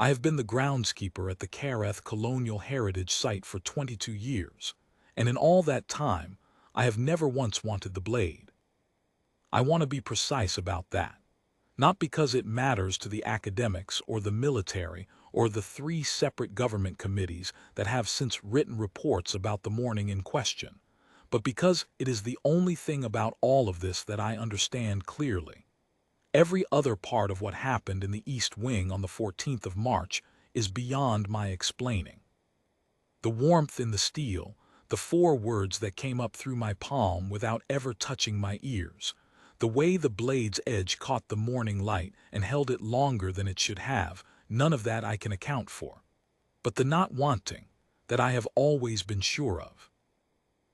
I have been the groundskeeper at the Careth Colonial Heritage Site for 22 years, and in all that time, I have never once wanted the blade. I want to be precise about that. Not because it matters to the academics or the military or the 3 separate government committees that have since written reports about the morning in question, but because it is the only thing about all of this that I understand clearly. Every other part of what happened in the East Wing on the 14th of March is beyond my explaining. The warmth in the steel, the 4 words that came up through my palm without ever touching my ears, the way the blade's edge caught the morning light and held it longer than it should have, none of that I can account for. But the not wanting, that I have always been sure of.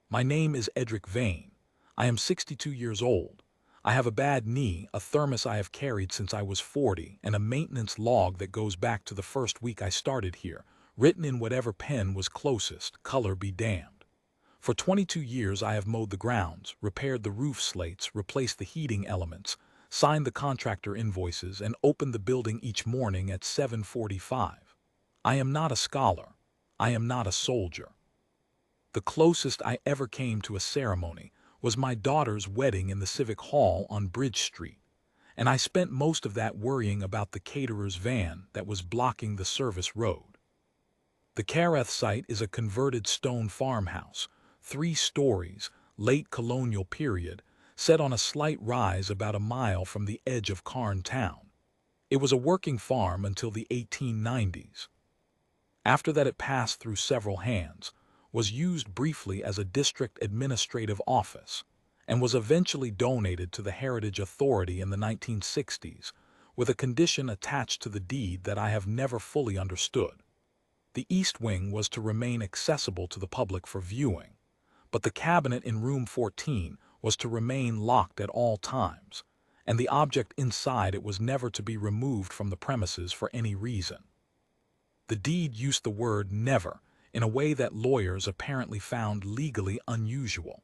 My name is Edric Vain. I am 62 years old. I have a bad knee, a thermos I have carried since I was 40, and a maintenance log that goes back to the first week I started here, written in whatever pen was closest, color be damned. For 22 years I have mowed the grounds, repaired the roof slates, replaced the heating elements, signed the contractor invoices, and opened the building each morning at 7:45. I am not a scholar. I am not a soldier. The closest I ever came to a ceremony was my daughter's wedding in the Civic Hall on Bridge Street, and I spent most of that worrying about the caterer's van that was blocking the service road. The Careth site is a converted stone farmhouse, 3 stories, late colonial period, set on a slight rise about a mile from the edge of Cairn town. It was a working farm until the 1890s. After that it passed through several hands, was used briefly as a district administrative office, and was eventually donated to the Heritage Authority in the 1960s, with a condition attached to the deed that I have never fully understood. The East Wing was to remain accessible to the public for viewing, but the cabinet in room 14 was to remain locked at all times, and the object inside it was never to be removed from the premises for any reason. The deed used the word never in a way that lawyers apparently found legally unusual.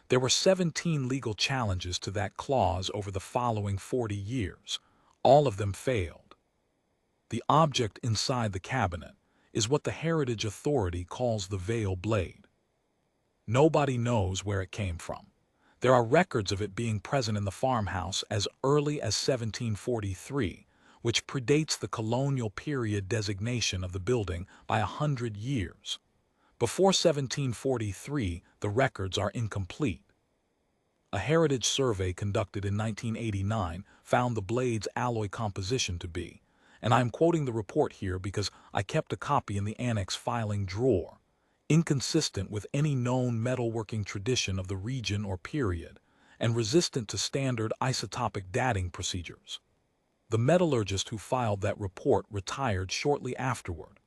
There were 17 legal challenges to that clause over the following 40 years. All of them failed. The object inside the cabinet is what the Heritage Authority calls the Vael Blade. Nobody knows where it came from. There are records of it being present in the farmhouse as early as 1743, which predates the colonial period designation of the building by 100 years. Before 1743, the records are incomplete. A heritage survey conducted in 1989 found the blade's alloy composition to be, and I am quoting the report here because I kept a copy in the annex filing drawer, inconsistent with any known metalworking tradition of the region or period, and resistant to standard isotopic dating procedures. The metallurgist who filed that report retired shortly afterward.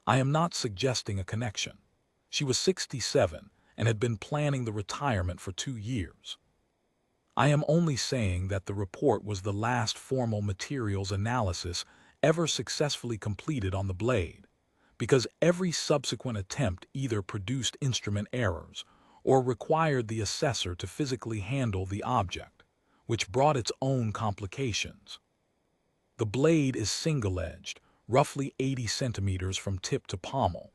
I am not suggesting a connection. She was 67 and had been planning the retirement for 2 years. I am only saying that the report was the last formal materials analysis ever successfully completed on the blade, because every subsequent attempt either produced instrument errors or required the assessor to physically handle the object, which brought its own complications. The blade is single-edged, roughly 80 centimeters from tip to pommel.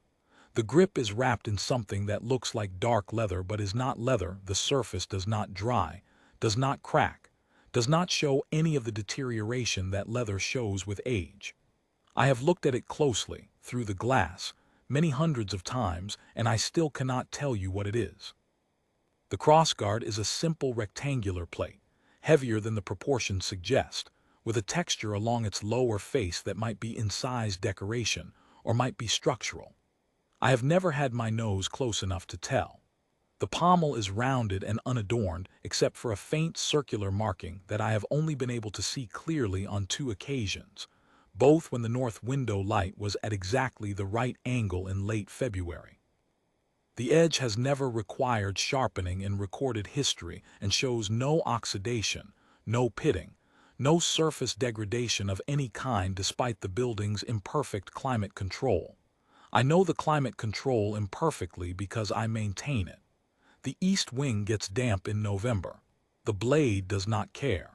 The grip is wrapped in something that looks like dark leather but is not leather. The surface does not dry, does not crack, does not show any of the deterioration that leather shows with age. I have looked at it closely, through the glass, many hundreds of times, and I still cannot tell you what it is. The crossguard is a simple rectangular plate, heavier than the proportions suggest, with a texture along its lower face that might be incised decoration or might be structural. I have never had my nose close enough to tell. The pommel is rounded and unadorned except for a faint circular marking that I have only been able to see clearly on 2 occasions, both when the north window light was at exactly the right angle in late February. The edge has never required sharpening in recorded history and shows no oxidation, no pitting, no surface degradation of any kind despite the building's imperfect climate control. I know the climate control imperfectly because I maintain it. The East Wing gets damp in November. The blade does not care.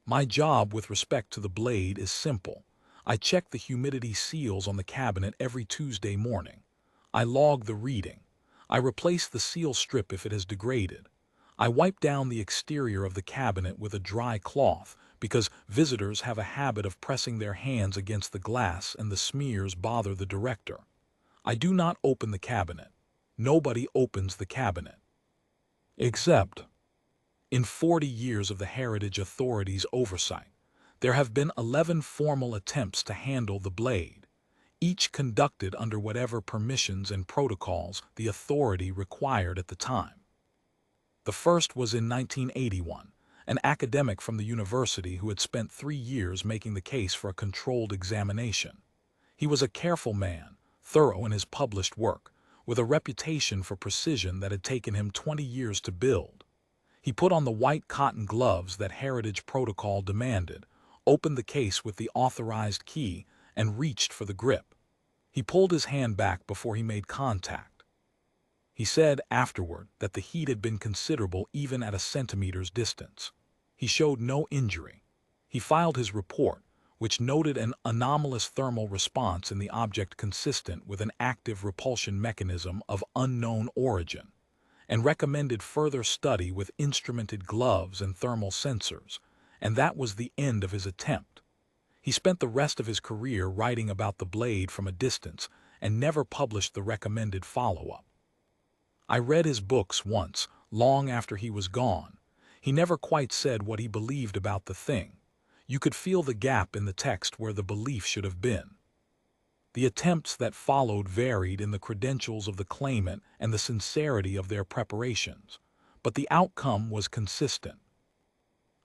My job with respect to the blade is simple. I check the humidity seals on the cabinet every Tuesday morning. I log the reading. I replace the seal strip if it has degraded. I wipe down the exterior of the cabinet with a dry cloth because visitors have a habit of pressing their hands against the glass and the smears bother the director. I do not open the cabinet. Nobody opens the cabinet. Except, in 40 years of the Heritage Authority's oversight, there have been 11 formal attempts to handle the blade, each conducted under whatever permissions and protocols the authority required at the time. The first was in 1981, an academic from the university who had spent 3 years making the case for a controlled examination. He was a careful man, thorough in his published work, with a reputation for precision that had taken him 20 years to build. He put on the white cotton gloves that Heritage Protocol demanded, opened the case with the authorized key, and reached for the grip. He pulled his hand back before he made contact. He said afterward that the heat had been considerable even at a centimeter's distance. He showed no injury. He filed his report, which noted an anomalous thermal response in the object consistent with an active repulsion mechanism of unknown origin, and recommended further study with instrumented gloves and thermal sensors, and that was the end of his attempt. He spent the rest of his career writing about the blade from a distance and never published the recommended follow-up. I read his books once, long after he was gone. He never quite said what he believed about the thing. You could feel the gap in the text where the belief should have been. The attempts that followed varied in the credentials of the claimant and the sincerity of their preparations, but the outcome was consistent.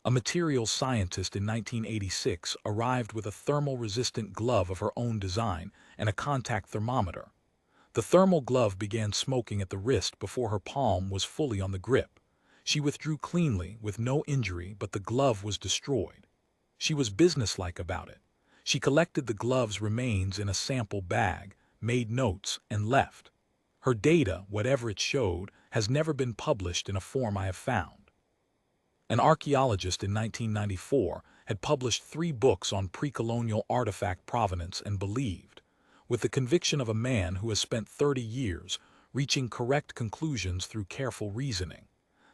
A materials scientist in 1986 arrived with a thermal-resistant glove of her own design and a contact thermometer. The thermal glove began smoking at the wrist before her palm was fully on the grip. She withdrew cleanly, with no injury, but the glove was destroyed. She was businesslike about it. She collected the glove's remains in a sample bag, made notes, and left. Her data, whatever it showed, has never been published in a form I have found. An archaeologist in 1994 had published 3 books on pre-colonial artifact provenance and believed, with the conviction of a man who has spent 30 years reaching correct conclusions through careful reasoning,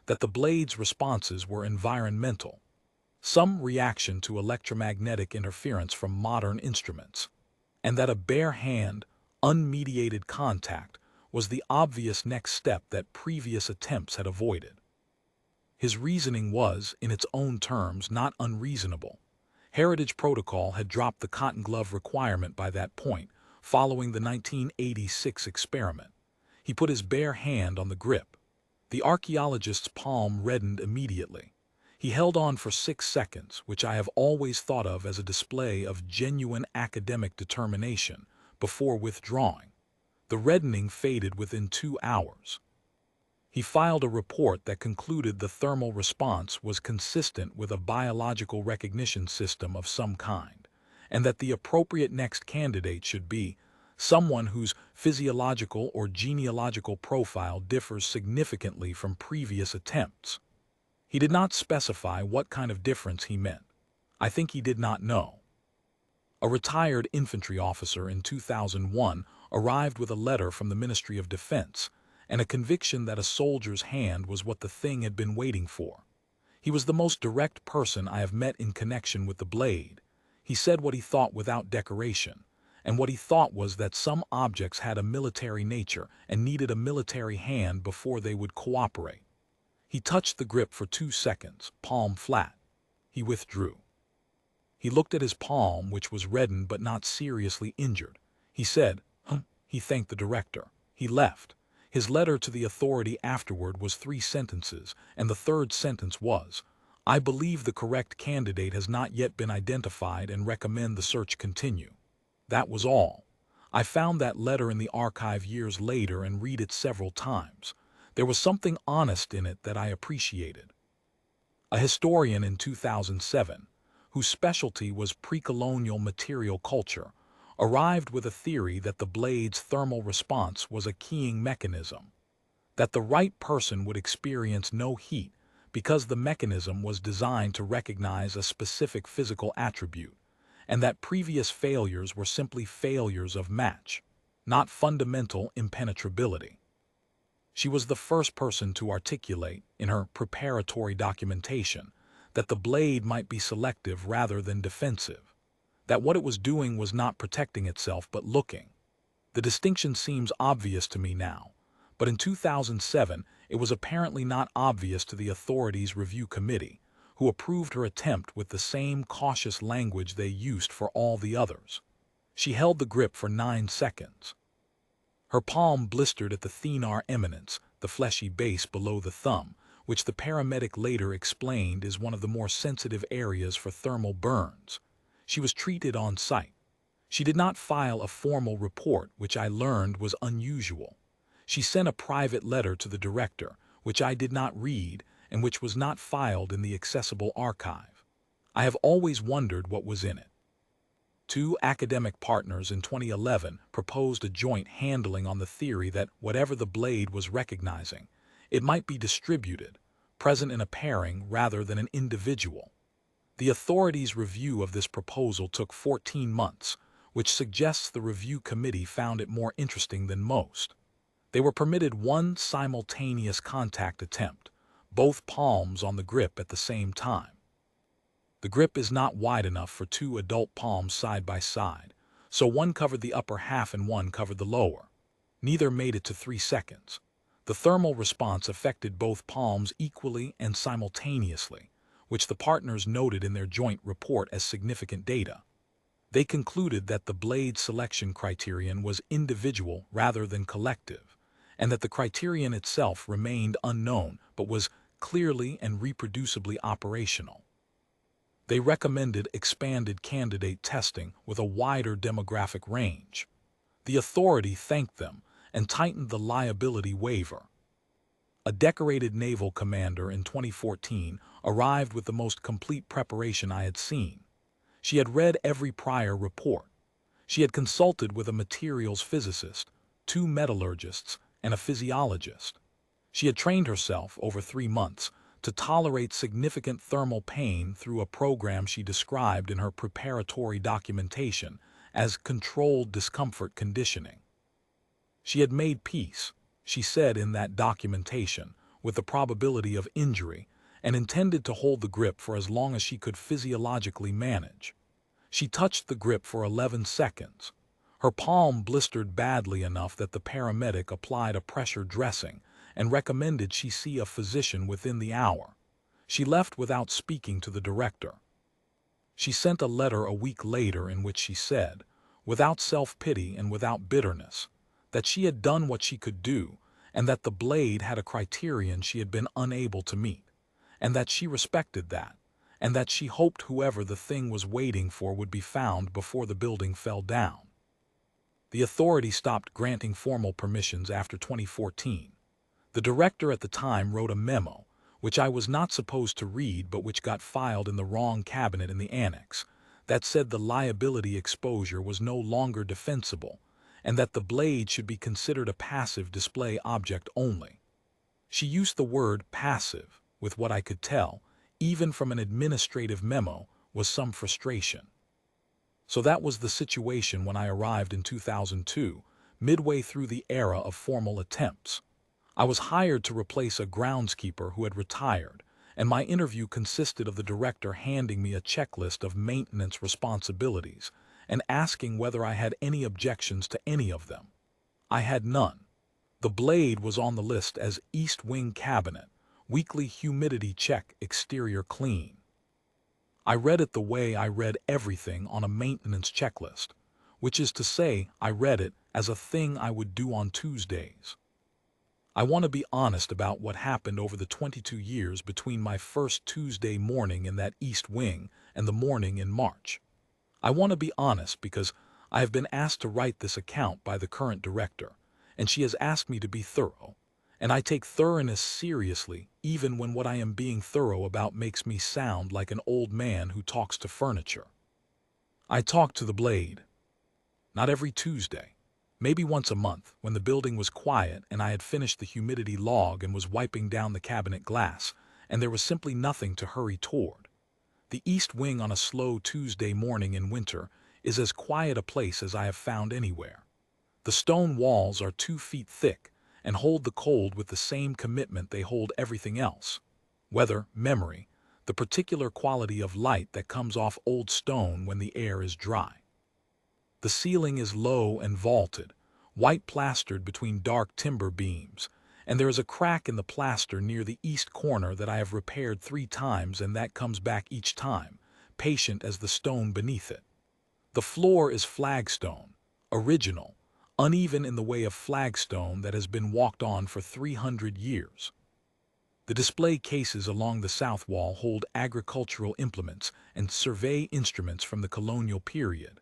that the blade's responses were environmental, some reaction to electromagnetic interference from modern instruments, and that a bare hand, unmediated contact was the obvious next step that previous attempts had avoided. His reasoning was, in its own terms, not unreasonable. Heritage Protocol had dropped the cotton glove requirement by that point, following the 1986 experiment. He put his bare hand on the grip. The archaeologist's palm reddened immediately. He held on for 6 seconds, which I have always thought of as a display of genuine academic determination, before withdrawing. The reddening faded within 2 hours. He filed a report that concluded the thermal response was consistent with a biological recognition system of some kind, and that the appropriate next candidate should be someone whose physiological or genealogical profile differs significantly from previous attempts. He did not specify what kind of difference he meant. I think he did not know. A retired infantry officer in 2001 arrived with a letter from the Ministry of Defense and a conviction that a soldier's hand was what the thing had been waiting for. He was the most direct person I have met in connection with the blade. He said what he thought without decoration, and what he thought was that some objects had a military nature and needed a military hand before they would cooperate. He touched the grip for 2 seconds, palm flat. He withdrew. He looked at his palm, which was reddened but not seriously injured. He said, He thanked the director. He left. His letter to the authority afterward was 3 sentences, and the 3rd sentence was, "I believe the correct candidate has not yet been identified and recommend the search continue." That was all. I found that letter in the archive years later and read it several times. There was something honest in it that I appreciated. A historian in 2007, whose specialty was pre-colonial material culture, arrived with a theory that the blade's thermal response was a keying mechanism, that the right person would experience no heat because the mechanism was designed to recognize a specific physical attribute, and that previous failures were simply failures of match, not fundamental impenetrability. She was the first person to articulate, in her preparatory documentation, that the blade might be selective rather than defensive, that what it was doing was not protecting itself but looking. The distinction seems obvious to me now, but in 2007 it was apparently not obvious to the authorities' review committee, who approved her attempt with the same cautious language they used for all the others. She held the grip for 9 seconds. Her palm blistered at the thenar eminence, the fleshy base below the thumb, which the paramedic later explained is one of the more sensitive areas for thermal burns. She was treated on site. She did not file a formal report, which I learned was unusual. She sent a private letter to the director, which I did not read and which was not filed in the accessible archive. I have always wondered what was in it. 2 academic partners in 2011 proposed a joint handling on the theory that whatever the blade was recognizing, it might be distributed, present in a pairing rather than an individual. The authorities' review of this proposal took 14 months, which suggests the review committee found it more interesting than most. They were permitted one simultaneous contact attempt, both palms on the grip at the same time. The grip is not wide enough for 2 adult palms side by side, so one covered the upper half and one covered the lower. Neither made it to 3 seconds. The thermal response affected both palms equally and simultaneously, which the partners noted in their joint report as significant data. They concluded that the blade selection criterion was individual rather than collective, and that the criterion itself remained unknown but was clearly and reproducibly operational. They recommended expanded candidate testing with a wider demographic range. The authority thanked them and tightened the liability waiver. A decorated naval commander in 2014 arrived with the most complete preparation I had seen. She had read every prior report. She had consulted with a materials physicist, 2 metallurgists, and a physiologist. She had trained herself over 3 months to tolerate significant thermal pain through a program she described in her preparatory documentation as controlled discomfort conditioning. She had made peace, she said in that documentation, with the probability of injury and intended to hold the grip for as long as she could physiologically manage. She touched the grip for 11 seconds. Her palm blistered badly enough that the paramedic applied a pressure dressing and recommended she see a physician within the hour. She left without speaking to the director. She sent a letter a week later in which she said, without self-pity and without bitterness, that she had done what she could do and that the blade had a criterion she had been unable to meet, and that she respected that, and that she hoped whoever the thing was waiting for would be found before the building fell down. The authority stopped granting formal permissions after 2014. The director at the time wrote a memo, which I was not supposed to read but which got filed in the wrong cabinet in the annex, that said the liability exposure was no longer defensible and that the blade should be considered a passive display object only. She used the word passive, with what I could tell, even from an administrative memo, was some frustration. So that was the situation when I arrived in 2002, midway through the era of formal attempts. I was hired to replace a groundskeeper who had retired, and my interview consisted of the director handing me a checklist of maintenance responsibilities and asking whether I had any objections to any of them. I had none. The blade was on the list as East Wing Cabinet, weekly humidity check, exterior clean. I read it the way I read everything on a maintenance checklist, which is to say I read it as a thing I would do on Tuesdays. I want to be honest about what happened over the 22 years between my first Tuesday morning in that East Wing and the morning in March. I want to be honest because I have been asked to write this account by the current director, and she has asked me to be thorough, and I take thoroughness seriously even when what I am being thorough about makes me sound like an old man who talks to furniture. I talk to the blade. Not every Tuesday. Maybe once a month, when the building was quiet and I had finished the humidity log and was wiping down the cabinet glass, and there was simply nothing to hurry toward. The East Wing on a slow Tuesday morning in winter is as quiet a place as I have found anywhere. The stone walls are 2 feet thick and hold the cold with the same commitment they hold everything else. Weather, memory, the particular quality of light that comes off old stone when the air is dry. The ceiling is low and vaulted, white plastered between dark timber beams, and there is a crack in the plaster near the east corner that I have repaired 3 times, and that comes back each time, patient as the stone beneath it. The floor is flagstone, original, uneven in the way of flagstone that has been walked on for 300 years. The display cases along the south wall hold agricultural implements and survey instruments from the colonial period,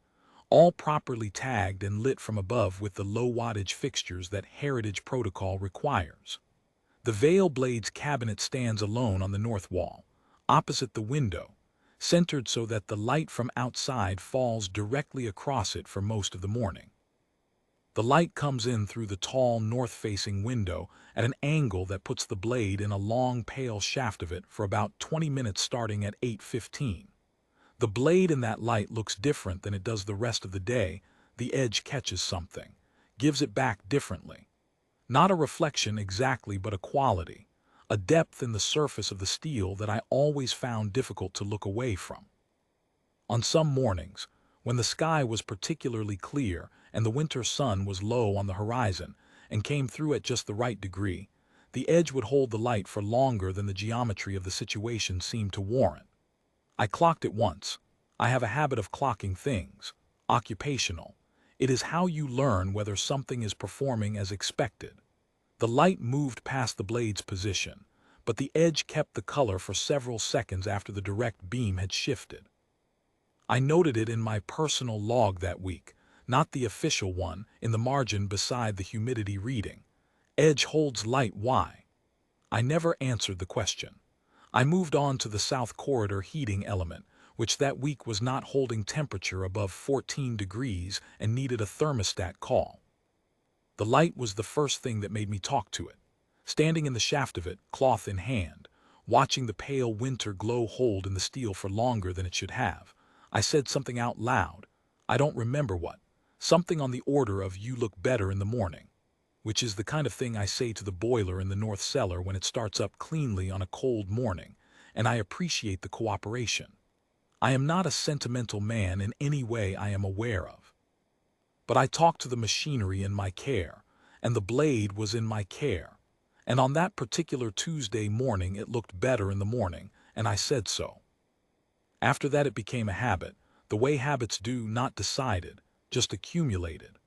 all properly tagged and lit from above with the low-wattage fixtures that heritage protocol requires. The Vael Blade's cabinet stands alone on the north wall, opposite the window, centered so that the light from outside falls directly across it for most of the morning. The light comes in through the tall north-facing window at an angle that puts the blade in a long pale shaft of it for about 20 minutes starting at 8:15. The blade in that light looks different than it does the rest of the day. The edge catches something, gives it back differently. Not a reflection exactly, but a quality, a depth in the surface of the steel that I always found difficult to look away from. On some mornings, when the sky was particularly clear and the winter sun was low on the horizon and came through at just the right degree, the edge would hold the light for longer than the geometry of the situation seemed to warrant. I clocked it once. I have a habit of clocking things. Occupational. It is how you learn whether something is performing as expected. The light moved past the blade's position, but the edge kept the color for several seconds after the direct beam had shifted. I noted it in my personal log that week, not the official one, in the margin beside the humidity reading. Edge holds light, why? I never answered the question. I moved on to the south corridor heating element, which that week was not holding temperature above 14 degrees and needed a thermostat call. The light was the first thing that made me talk to it. Standing in the shaft of it, cloth in hand, watching the pale winter glow hold in the steel for longer than it should have, I said something out loud. I don't remember what. Something on the order of "you look better in the morning," which is the kind of thing I say to the boiler in the north cellar when it starts up cleanly on a cold morning, and I appreciate the cooperation. I am not a sentimental man in any way I am aware of. But I talked to the machinery in my care, and the blade was in my care, and on that particular Tuesday morning it looked better in the morning, and I said so. After that it became a habit, the way habits do, not decided, just accumulated.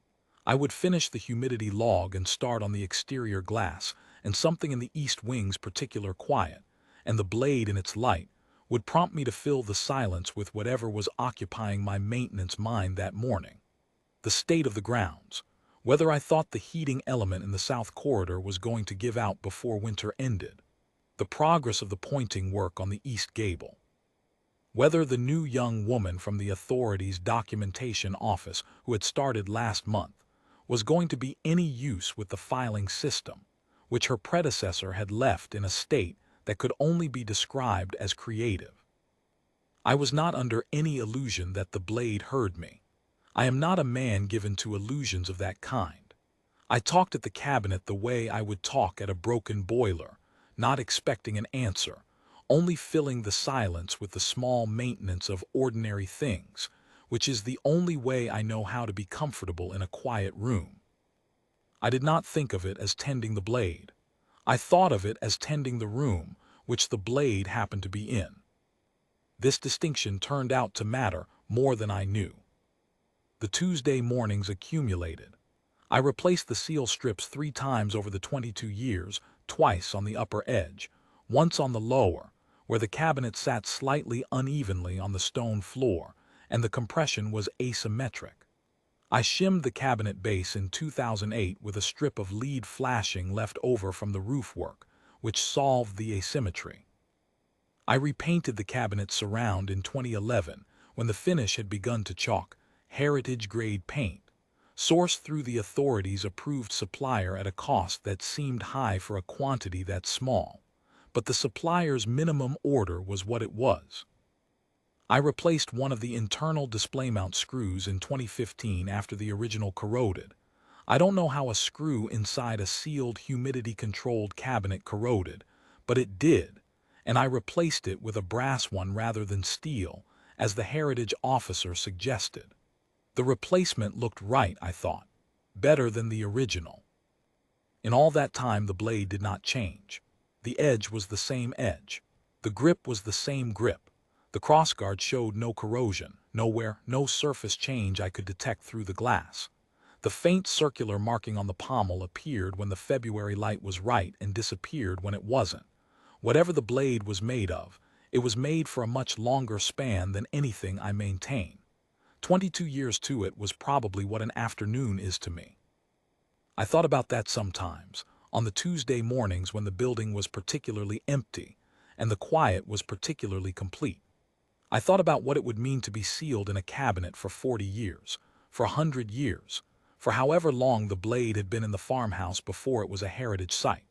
I would finish the humidity log and start on the exterior glass, and something in the east wing's particular quiet, and the blade in its light, would prompt me to fill the silence with whatever was occupying my maintenance mind that morning. The state of the grounds, whether I thought the heating element in the south corridor was going to give out before winter ended, the progress of the pointing work on the east gable, whether the new young woman from the authorities' documentation office who had started last month was going to be any use with the filing system, which her predecessor had left in a state that could only be described as creative. I was not under any illusion that the blade heard me. I am not a man given to illusions of that kind. I talked at the cabinet the way I would talk at a broken boiler, not expecting an answer, only filling the silence with the small maintenance of ordinary things, which is the only way I know how to be comfortable in a quiet room. I did not think of it as tending the blade. I thought of it as tending the room which the blade happened to be in. This distinction turned out to matter more than I knew. The Tuesday mornings accumulated. I replaced the seal strips 3 times over the 22 years, twice on the upper edge, once on the lower, where the cabinet sat slightly unevenly on the stone floor, and the compression was asymmetric. I shimmed the cabinet base in 2008 with a strip of lead flashing left over from the roof work, which solved the asymmetry. I repainted the cabinet surround in 2011 when the finish had begun to chalk, heritage-grade paint, sourced through the authorities' approved supplier at a cost that seemed high for a quantity that small, but the supplier's minimum order was what it was. I replaced one of the internal display mount screws in 2015 after the original corroded. I don't know how a screw inside a sealed humidity-controlled cabinet corroded, but it did, and I replaced it with a brass one rather than steel, as the heritage officer suggested. The replacement looked right, I thought. Better than the original. In all that time the blade did not change. The edge was the same edge. The grip was the same grip. The crossguard showed no corrosion, nowhere, no surface change I could detect through the glass. The faint circular marking on the pommel appeared when the February light was right and disappeared when it wasn't. Whatever the blade was made of, it was made for a much longer span than anything I maintain. 22 years to it was probably what an afternoon is to me. I thought about that sometimes, on the Tuesday mornings when the building was particularly empty, and the quiet was particularly complete. I thought about what it would mean to be sealed in a cabinet for 40 years, for 100 years, for however long the blade had been in the farmhouse before it was a heritage site.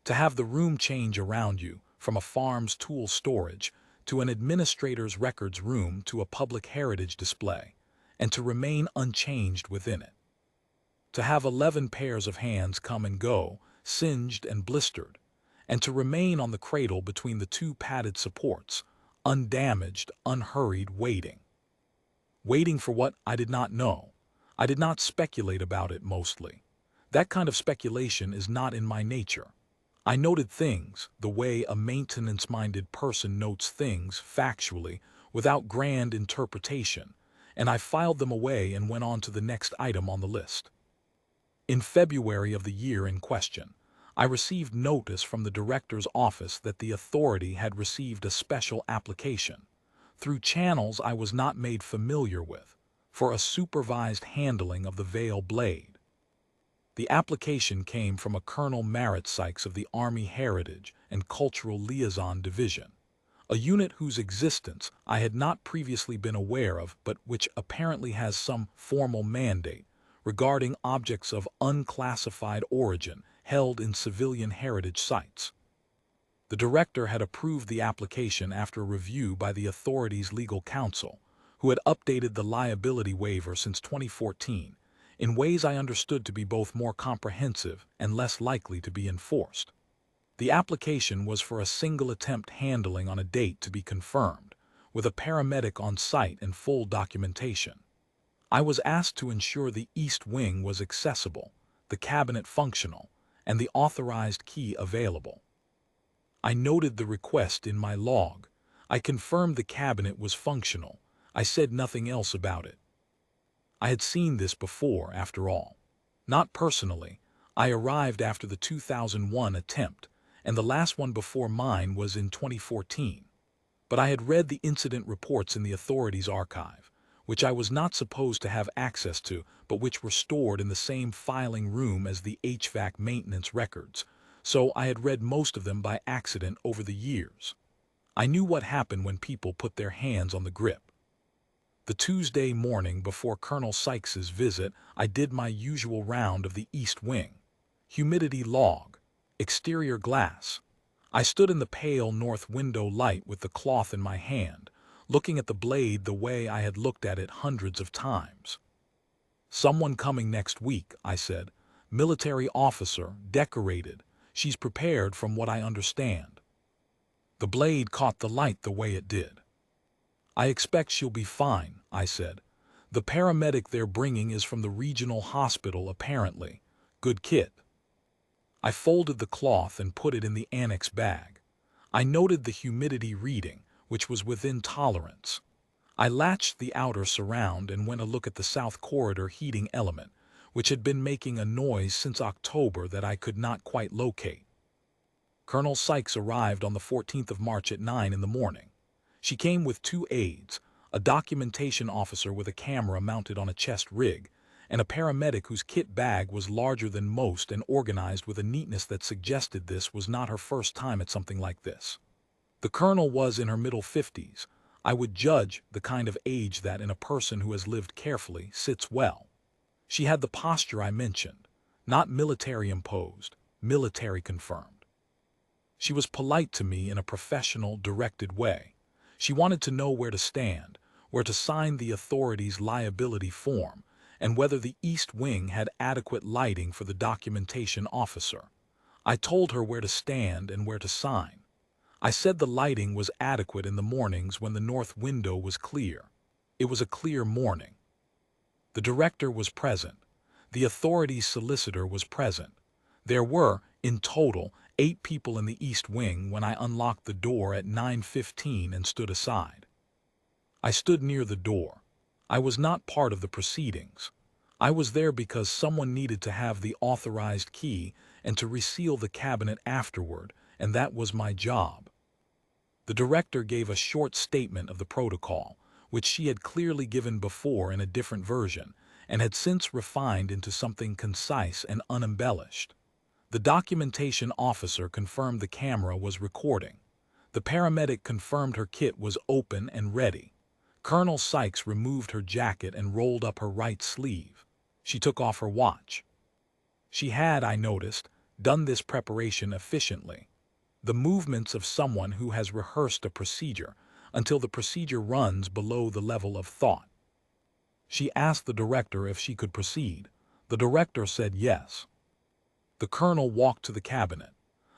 To have the room change around you, from a farm's tool storage to an administrator's records room to a public heritage display, and to remain unchanged within it. To have 11 pairs of hands come and go, singed and blistered, and to remain on the cradle between the two padded supports, undamaged, unhurried, waiting. Waiting for what I did not know. I did not speculate about it mostly. That kind of speculation is not in my nature. I noted things the way a maintenance-minded person notes things factually, without grand interpretation, and I filed them away and went on to the next item on the list. In February of the year in question, I received notice from the director's office that the authority had received a special application, through channels I was not made familiar with, for a supervised handling of the Vael Blade. The application came from a Colonel Merritt Sykes of the Army Heritage and Cultural Liaison Division, a unit whose existence I had not previously been aware of but which apparently has some formal mandate regarding objects of unclassified origin held in civilian heritage sites. The director had approved the application after review by the authority's legal counsel, who had updated the liability waiver since 2014 in ways I understood to be both more comprehensive and less likely to be enforced. The application was for a single attempt handling on a date to be confirmed, with a paramedic on site and full documentation. I was asked to ensure the east wing was accessible, the cabinet functional, and the authorized key available. I noted the request in my log. I confirmed the cabinet was functional. I said nothing else about it. I had seen this before, after all. Not personally. I arrived after the 2001 attempt, and the last one before mine was in 2014. But I had read the incident reports in the authorities' archive, which I was not supposed to have access to, but which were stored in the same filing room as the HVAC maintenance records, so I had read most of them by accident over the years. I knew what happened when people put their hands on the grip. The Tuesday morning before Colonel Sykes's visit, I did my usual round of the east wing. Humidity log. Exterior glass. I stood in the pale north window light with the cloth in my hand, looking at the blade the way I had looked at it hundreds of times. "Someone coming next week," I said. "Military officer, decorated. She's prepared from what I understand." The blade caught the light the way it did. "I expect she'll be fine," I said. "The paramedic they're bringing is from the regional hospital apparently. Good kit." I folded the cloth and put it in the annex bag. I noted the humidity reading, which was within tolerance. I latched the outer surround and went a look at the south corridor heating element, which had been making a noise since October that I could not quite locate. Colonel Sykes arrived on the 14th of March at 9 in the morning. She came with 2 aides, a documentation officer with a camera mounted on a chest rig, and a paramedic whose kit bag was larger than most and organized with a neatness that suggested this was not her first time at something like this. The colonel was in her middle 50s. I would judge the kind of age that, in a person who has lived carefully, sits well. She had the posture I mentioned, not military imposed, military confirmed. She was polite to me in a professional, directed way. She wanted to know where to stand, where to sign the authority's liability form, and whether the East Wing had adequate lighting for the documentation officer. I told her where to stand and where to sign. I said the lighting was adequate in the mornings when the north window was clear. It was a clear morning. The director was present. The authority's solicitor was present. There were, in total, 8 people in the East Wing when I unlocked the door at 9:15 and stood aside. I stood near the door. I was not part of the proceedings. I was there because someone needed to have the authorized key and to reseal the cabinet afterward, and that was my job. The director gave a short statement of the protocol, which she had clearly given before in a different version, and had since refined into something concise and unembellished. The documentation officer confirmed the camera was recording. The paramedic confirmed her kit was open and ready. Colonel Sykes removed her jacket and rolled up her right sleeve. She took off her watch. She had, I noticed, done this preparation efficiently. The movements of someone who has rehearsed a procedure until the procedure runs below the level of thought. She asked the director if she could proceed. The director said yes. The colonel walked to the cabinet.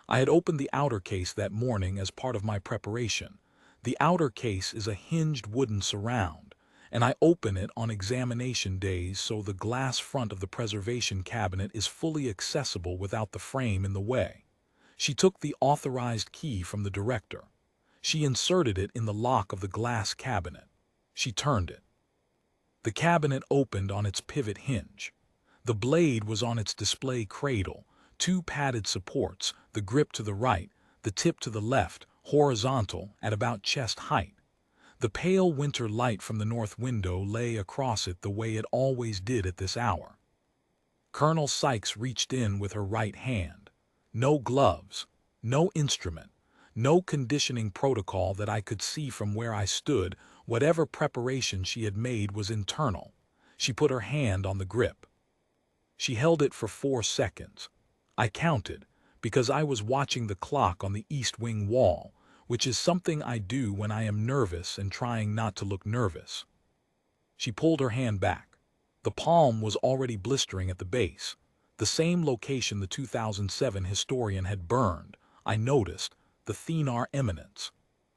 I had opened the outer case that morning as part of my preparation. The outer case is a hinged wooden surround, and I open it on examination days so the glass front of the preservation cabinet is fully accessible without the frame in the way. She took the authorized key from the director. She inserted it in the lock of the glass cabinet. She turned it. The cabinet opened on its pivot hinge. The blade was on its display cradle, 2 padded supports, the grip to the right, the tip to the left, horizontal at about chest height. The pale winter light from the north window lay across it the way it always did at this hour. Colonel Sykes reached in with her right hand. No gloves, no instrument, no conditioning protocol that I could see from where I stood. Whatever preparation she had made was internal. She put her hand on the grip. She held it for 4 seconds. I counted, because I was watching the clock on the East Wing wall, which is something I do when I am nervous and trying not to look nervous. She pulled her hand back. The palm was already blistering at the base, the same location the 2007 historian had burned. I noticed the thenar eminence.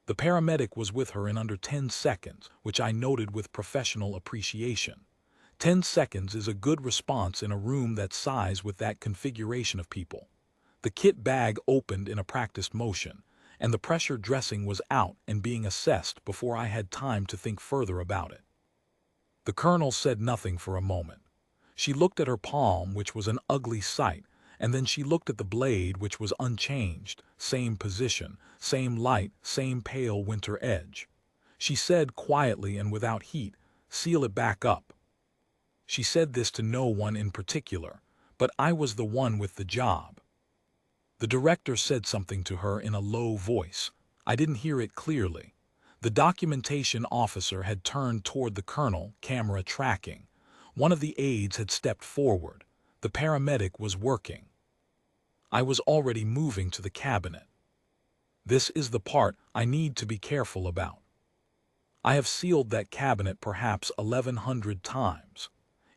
The paramedic was with her in under 10 seconds, which I noted with professional appreciation. 10 seconds is a good response in a room that size with that configuration of people. The kit bag opened in a practiced motion, and the pressure dressing was out and being assessed before I had time to think further about it. The colonel said nothing for a moment. She looked at her palm, which was an ugly sight, and then she looked at the blade, which was unchanged, same position, same light, same pale winter edge. She said quietly and without heat, "Seal it back up." She said this to no one in particular, but I was the one with the job. The director said something to her in a low voice. I didn't hear it clearly. The documentation officer had turned toward the colonel, camera tracking. One of the aides had stepped forward. The paramedic was working. I was already moving to the cabinet. This is the part I need to be careful about. I have sealed that cabinet perhaps 1,100 times.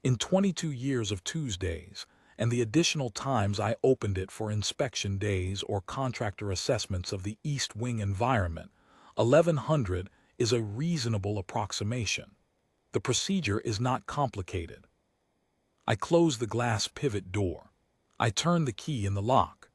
In 22 years of Tuesdays, and the additional times I opened it for inspection days or contractor assessments of the East Wing environment, 1,100 is a reasonable approximation. The procedure is not complicated. I close the glass pivot door. I turn the key in the lock.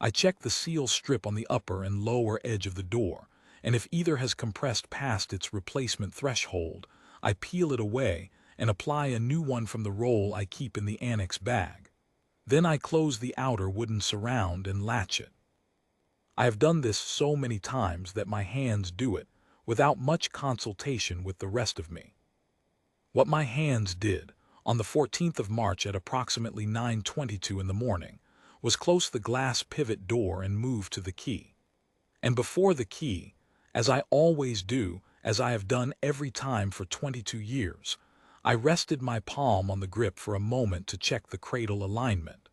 I check the seal strip on the upper and lower edge of the door, and if either has compressed past its replacement threshold, I peel it away and apply a new one from the roll I keep in the annex bag. Then I close the outer wooden surround and latch it. I have done this so many times that my hands do it, without much consultation with the rest of me. What my hands did, on the 14th of March at approximately 9:22 in the morning, was close the glass pivot door and move to the key. And before the key, as I always do, as I have done every time for 22 years, I rested my palm on the grip for a moment to check the cradle alignment.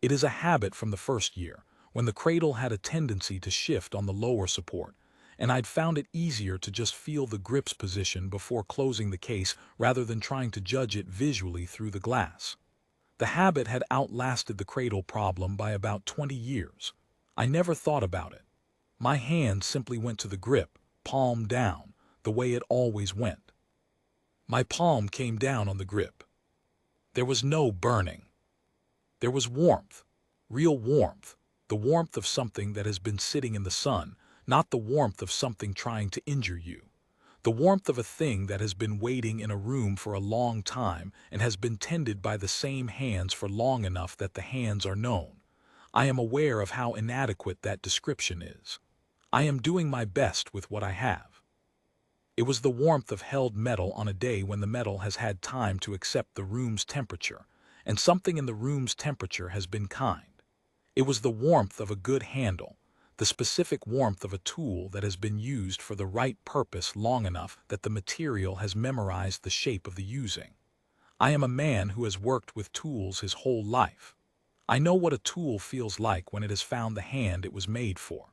It is a habit from the first year, when the cradle had a tendency to shift on the lower support, and I'd found it easier to just feel the grip's position before closing the case rather than trying to judge it visually through the glass. The habit had outlasted the cradle problem by about 20 years. I never thought about it. My hand simply went to the grip, palm down, the way it always went. My palm came down on the grip. There was no burning. There was warmth, real warmth, the warmth of something that has been sitting in the sun, not the warmth of something trying to injure you. The warmth of a thing that has been waiting in a room for a long time and has been tended by the same hands for long enough that the hands are known. I am aware of how inadequate that description is. I am doing my best with what I have. It was the warmth of held metal on a day when the metal has had time to accept the room's temperature, and something in the room's temperature has been kind. It was the warmth of a good handle, the specific warmth of a tool that has been used for the right purpose long enough that the material has memorized the shape of the using. I am a man who has worked with tools his whole life. I know what a tool feels like when it has found the hand it was made for.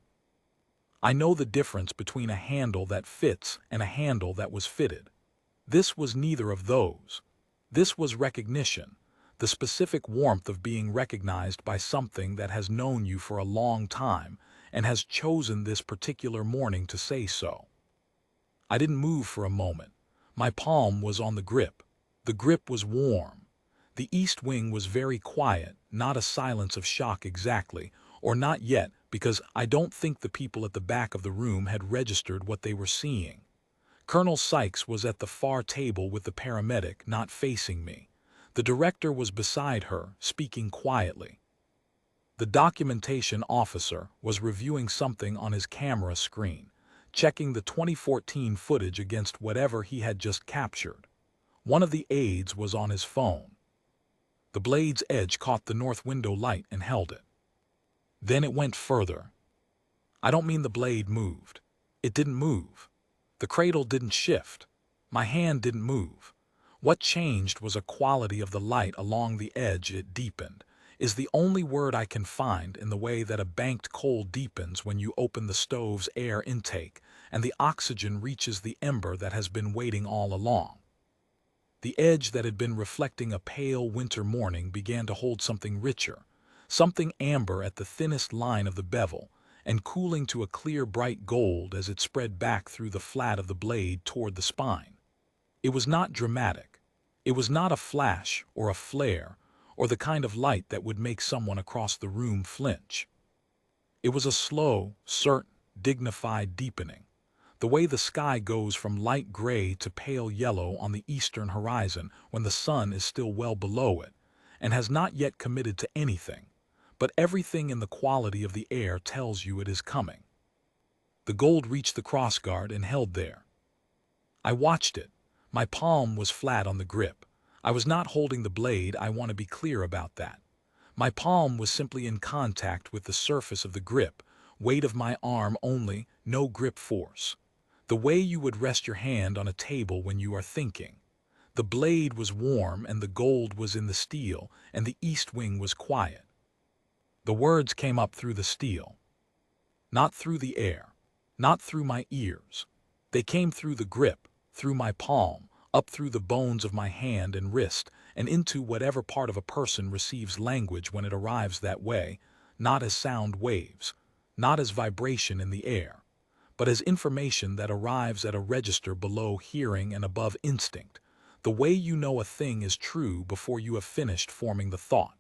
I know the difference between a handle that fits and a handle that was fitted. This was neither of those. This was recognition, the specific warmth of being recognized by something that has known you for a long time and has chosen this particular morning to say so. I didn't move for a moment. My palm was on the grip. The grip was warm. The east wing was very quiet, not a silence of shock exactly, or not yet, because I don't think the people at the back of the room had registered what they were seeing. Colonel Sykes was at the far table with the paramedic, not facing me. The director was beside her, speaking quietly. The documentation officer was reviewing something on his camera screen, checking the 2014 footage against whatever he had just captured. One of the aides was on his phone. The blade's edge caught the north window light and held it. Then it went further. I don't mean the blade moved. It didn't move. The cradle didn't shift. My hand didn't move. What changed was a quality of the light along the edge. It deepened, is the only word I can find, in the way that a banked coal deepens when you open the stove's air intake and the oxygen reaches the ember that has been waiting all along. The edge that had been reflecting a pale winter morning began to hold something richer, something amber at the thinnest line of the bevel, and cooling to a clear bright gold as it spread back through the flat of the blade toward the spine. It was not dramatic. It was not a flash or a flare, or the kind of light that would make someone across the room flinch. It was a slow, certain, dignified deepening, the way the sky goes from light gray to pale yellow on the eastern horizon when the sun is still well below it and has not yet committed to anything, but everything in the quality of the air tells you it is coming. The gold reached the crossguard and held there. I watched it. My palm was flat on the grip. I was not holding the blade, I want to be clear about that. My palm was simply in contact with the surface of the grip, weight of my arm only, no grip force. The way you would rest your hand on a table when you are thinking. The blade was warm and the gold was in the steel and the east wing was quiet. The words came up through the steel. Not through the air, not through my ears. They came through the grip, through my palm, up through the bones of my hand and wrist, and into whatever part of a person receives language when it arrives that way, not as sound waves, not as vibration in the air, but as information that arrives at a register below hearing and above instinct, the way you know a thing is true before you have finished forming the thought.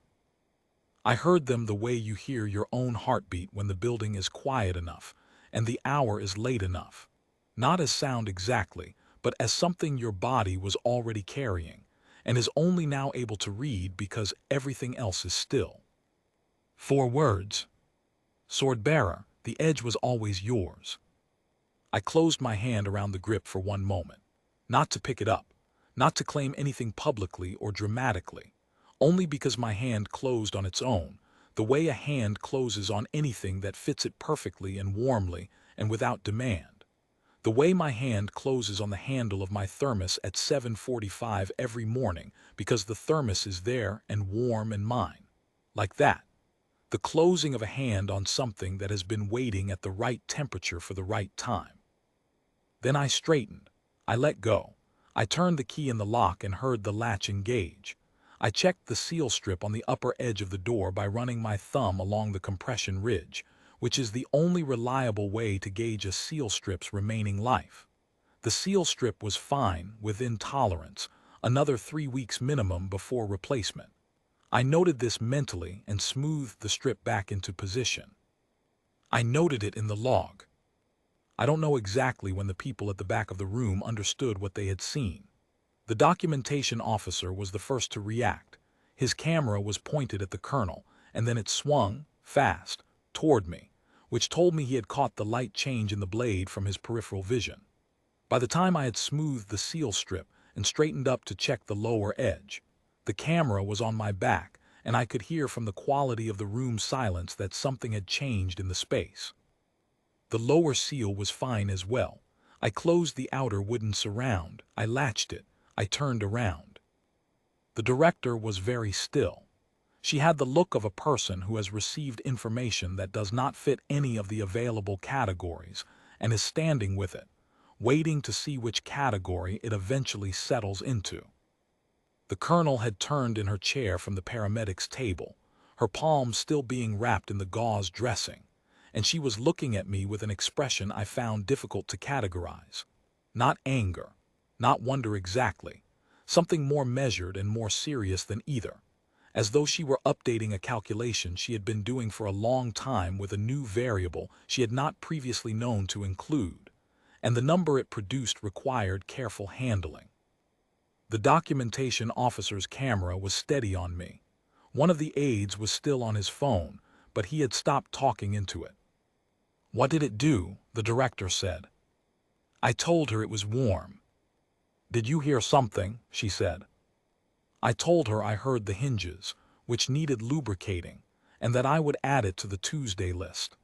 I heard them the way you hear your own heartbeat when the building is quiet enough and the hour is late enough, not as sound exactly, but as something your body was already carrying and is only now able to read because everything else is still. 4 words. Sword-bearer, the edge was always yours. I closed my hand around the grip for one moment, not to pick it up, not to claim anything publicly or dramatically, only because my hand closed on its own, the way a hand closes on anything that fits it perfectly and warmly and without demand. The way my hand closes on the handle of my thermos at 7:45 every morning because the thermos is there and warm and mine. Like that. the closing of a hand on something that has been waiting at the right temperature for the right time. Then I straightened. I let go. I turned the key in the lock and heard the latch engage. I checked the seal strip on the upper edge of the door by running my thumb along the compression ridge, which is the only reliable way to gauge a seal strip's remaining life. The seal strip was fine, within tolerance, another 3 weeks minimum before replacement. I noted this mentally and smoothed the strip back into position. I noted it in the log. I don't know exactly when the people at the back of the room understood what they had seen. The documentation officer was the first to react. His camera was pointed at the colonel, and then it swung, fast, toward me, which told me he had caught the light change in the blade from his peripheral vision. By the time I had smoothed the seal strip and straightened up to check the lower edge, the camera was on my back, and I could hear from the quality of the room's silence that something had changed in the space. The lower seal was fine as well. I closed the outer wooden surround, I latched it, I turned around. The director was very still. She had the look of a person who has received information that does not fit any of the available categories and is standing with it, waiting to see which category it eventually settles into. The colonel had turned in her chair from the paramedic's table, her palms still being wrapped in the gauze dressing, and she was looking at me with an expression I found difficult to categorize. Not anger, not wonder exactly, something more measured and more serious than either, as though she were updating a calculation she had been doing for a long time with a new variable she had not previously known to include, and the number it produced required careful handling. The documentation officer's camera was steady on me. One of the aides was still on his phone, but he had stopped talking into it. "What did it do?" the director said. I told her it was warm. "Did you hear something?" she said. I told her I heard the hinges, which needed lubricating, and that I would add it to the Tuesday list.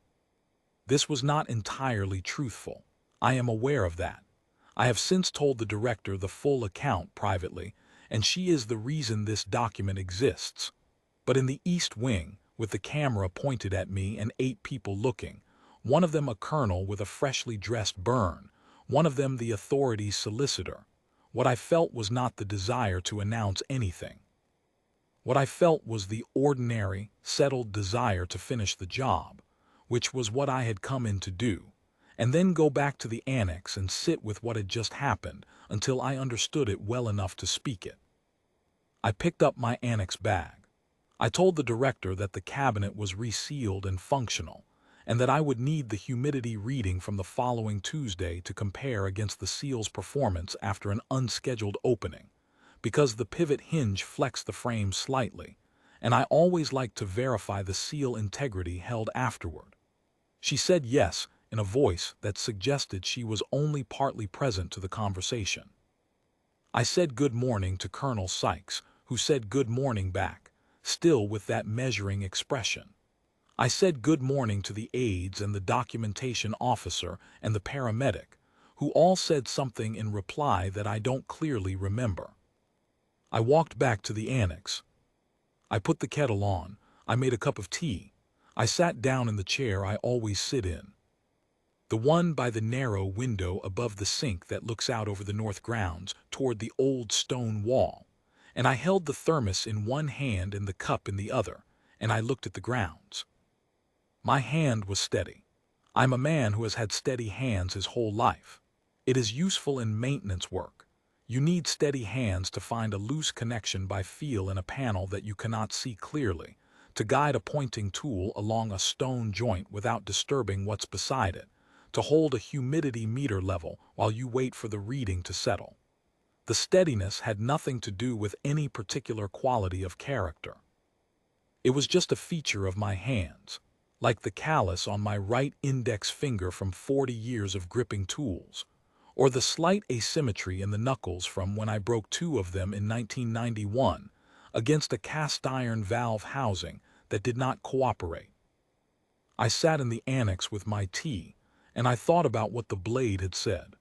This was not entirely truthful. I am aware of that. I have since told the director the full account privately, and she is the reason this document exists. But in the East Wing, with the camera pointed at me and 8 people looking, one of them a colonel with a freshly dressed burn, one of them the authorities' solicitor, what I felt was not the desire to announce anything. What I felt was the ordinary, settled desire to finish the job, which was what I had come in to do, and then go back to the annex and sit with what had just happened until I understood it well enough to speak it. I picked up my annex bag. I told the director that the cabinet was resealed and functional, and that I would need the humidity reading from the following Tuesday to compare against the seal's performance after an unscheduled opening, because the pivot hinge flexed the frame slightly, and I always like to verify the seal integrity held afterward. She said yes in a voice that suggested she was only partly present to the conversation. I said good morning to Colonel Sykes, who said good morning back, still with that measuring expression. I said good morning to the aides and the documentation officer and the paramedic, who all said something in reply that I don't clearly remember. I walked back to the annex. I put the kettle on. I made a cup of tea. I sat down in the chair I always sit in, the one by the narrow window above the sink that looks out over the north grounds toward the old stone wall, and I held the thermos in one hand and the cup in the other, and I looked at the grounds. My hand was steady. I'm a man who has had steady hands his whole life. It is useful in maintenance work. You need steady hands to find a loose connection by feel in a panel that you cannot see clearly, to guide a pointing tool along a stone joint without disturbing what's beside it, to hold a humidity meter level while you wait for the reading to settle. The steadiness had nothing to do with any particular quality of character. It was just a feature of my hands, like the callus on my right index finger from 40 years of gripping tools, or the slight asymmetry in the knuckles from when I broke 2 of them in 1991 against a cast-iron valve housing that did not cooperate. I sat in the annex with my tea, and I thought about what the blade had said.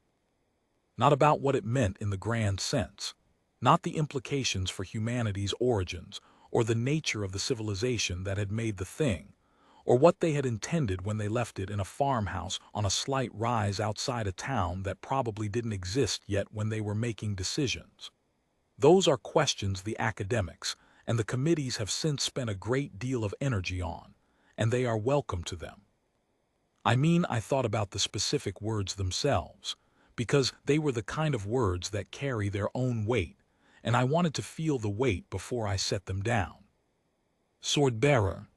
Not about what it meant in the grand sense, not the implications for humanity's origins or the nature of the civilization that had made the thing, or what they had intended when they left it in a farmhouse on a slight rise outside a town that probably didn't exist yet when they were making decisions. Those are questions the academics and the committees have since spent a great deal of energy on, and they are welcome to them. I thought about the specific words themselves, because they were the kind of words that carry their own weight, and I wanted to feel the weight before I set them down. Sword bearer.